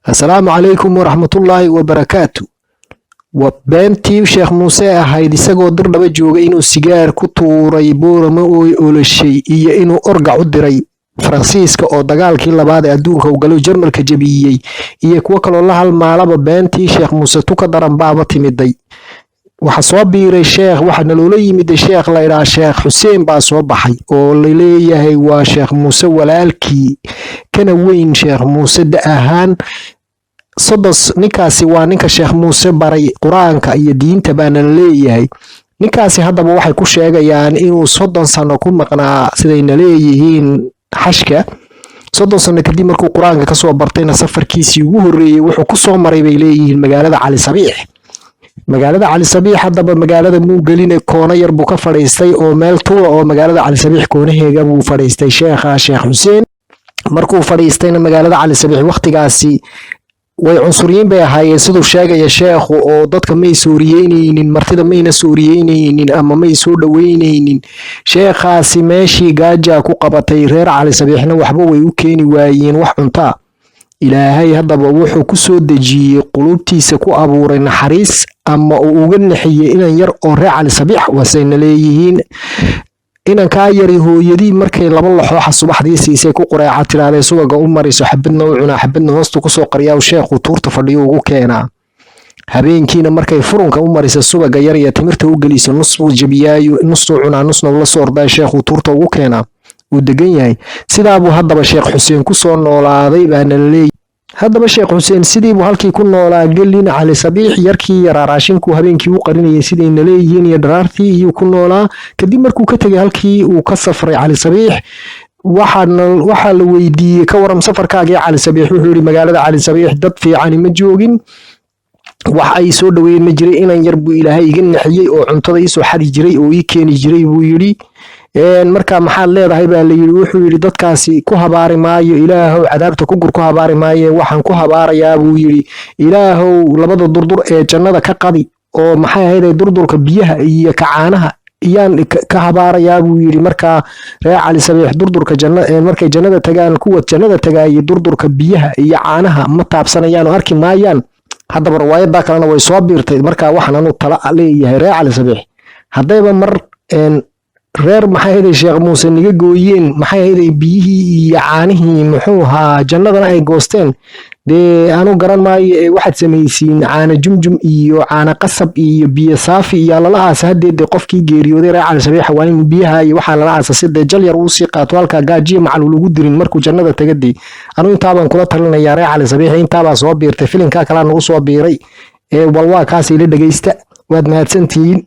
السلام عليكم ورحمة الله وبركاته. وبنتي شيخ موسى هايدي ساقو دردبا جوغا إنو سيجار كتوري بورما أولشي إيا إنو أرقع الدري فرانسيسكا oo dagaalkii labaad ee adduunka uu galay Jarmalka jabiyay iyo kuwa kale oo la halmaalaba beentii Sheekh Muuse tuka daran baaba timiday waxa soo biiray Sheekh waxa naloola yimid Sheekh la ilaa Sheekh Xuseen baa soo baxay oo la leeyahay waa Sheekh Muuse walaalkii kana weyn Sheekh Muuse ahaan sodos ninkaasi waa ninka Sheekh Muuse baray Quraanka iyo diinta baa leeyahay ninkaasi haddaba waxay ku sheegayaan inuu 30 sano ku maqnaa sidayna leeyihiin xashka 30 sano kadib markuu Quraanka ka soo bartayna safarkiisii ugu horeeyay wuxuu ku soo maray bay leeyihiin magaalada Cali Sabiix haddaba magaalada muu gelinay koona yar buu ka fadhiistay oo meel tuula oo magaalada Cali Sabiix koonaheega buu fadhiistay Sheekh Xuseen markuu fadhiistayna magaalada Cali Sabiix waqtigaasi way cunsuriyiin bay ahaayeen sidoo sheegaya sheekhu oo dadka may sooriyeynaynin martida mayna sooriyeynaynin ama may soo dhaweynaynin sheekhaasi meeshii gaaja ku qabatay reer Cali Sabiixna waxba way u keeni waayeen wax cunta ilaahay haddaba wuxuu ku soo dejiyay qulubtiisa ku abuuray naxariis ama uu uga naxiyay inan yar oo reer Cali Sabiix wasayna leeyihiin inan ka yari hooyadii markay laba laxoox subaxdii siisay ku quraaca tiraade suuga u mariso xabadna u cuna xabadna hoostu ku soo qariyaa sheekhu tuurta fadhiyo ugu keenaa habeenkiina markay furunka u mariso suuga yar iyo timirta u galiso nus uu jabiyaayo nus uu cuna nusna la soo orday sheekhu tuurta ugu keenaa uu degan yahay sidaa buu haddaba Sheekh Xuseen ku soo noolaaday baana leeyahay haddaba Sheekh Xuseen sidii buu halkii ku noolaa gelin Cali Sabiix yarkii raashinku habeenkii uu qarinayay sidayna leeyihiin iyo dharaartii iyo ku noolaa kadib markuu ka tagay halkii uu ka safray Cali Sabiix waxa la weydiiyay ka waran safarkaaga Cali Sabiix wuxuu yiri magaalada Cali Sabiix dad fiican ma joogin wax ay soo dhaweeyeen ma jiray inan yar buu Ilaahay iga naxiyay oo cuntada ii soo xadi jiray oo ii keeni jiray buu yiri marka maxaad leedahay baa la yiri wuxuu yiri dadkaasi ku habaari maayo Ilaahow cadaabta ku gur ku habaari maayo waxaan ku habaarayaa buu yiri Ilaahow labada durdur ee jannada ka qadi oo maxay ahayd durdurka biyaha iyo kacaanaha iyaan ka habaarayaa buu yiri marka reer Cali Sabiix durdurka jannada markay jannada tagaan kuwa jannada tagaay durdurka biyaha iyo caanaha ma taabsanayaan oo arki maayaan haddaba riwaayada kalena way soo biirtay marka waxaan anu tala leeyahay reer Cali Sabiix haddaba mar reer maxay ahayd Sheekh Muuse niga gooyeen maxay ahayd biyihii iyo caanihii muxuu ahaa jannadana ay goosteen aanu garan maayo waxaad sameeysiin caana jumjum iyo caana qasab iyo biyo saafi iyo lala aas hadeed qofkii geeriyooday reer Cali Sabiix waa in biyaha iyo waxa lala aas sidee jal yar uu sii qaato halka gaajiye macal lagu dirin markuu jannada tagaday anu inta baan kula talinayaa reer Cali Sabiix inta baa soo biirtay filimka kala nagu soo biiray walwaa kaas ila dhageysta waad mahadsantihiin